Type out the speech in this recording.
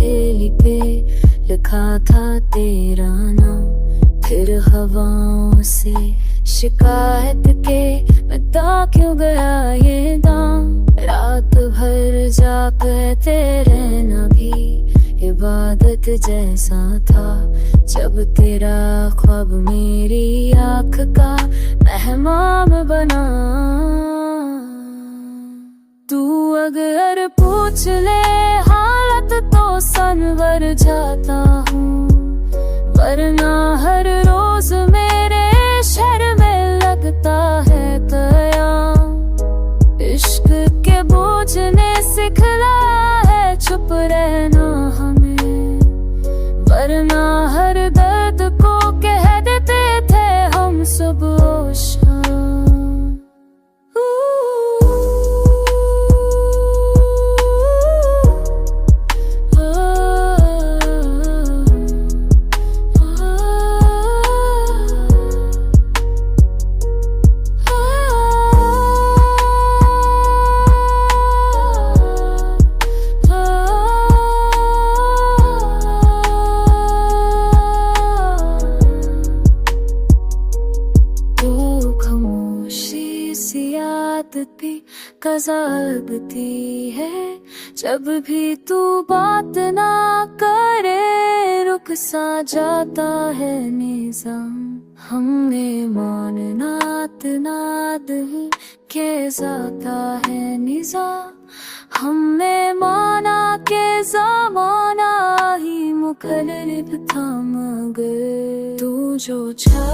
हथेली पे लिखा था तेरा नाम, फिर हवाओं से शिकायत के बता क्यों गया ये दाम। रात भर जागते रहना भी इबादत जैसा था, जब तेरा ख्वाब मेरी आँख का मेहमान बना। तू अगर पूछ ले हालत तो संवर जाता हूँ, वरना हर रोज मेरे शहर में लगता है कयाम। इश्क के बोझ ने सिखलाया है चुप रहना हमें, वरना हर दर्द को कह देते थे हम सुबह शाम। आदती कज़ाबती है, जब भी तू बात ना करे रुक सा जाता है निज़ाम। हमने मानना नाद ही के जाता है निज़ाम, हमने माना के ज़माना ही मुखलिफ था, मगर तू जो छा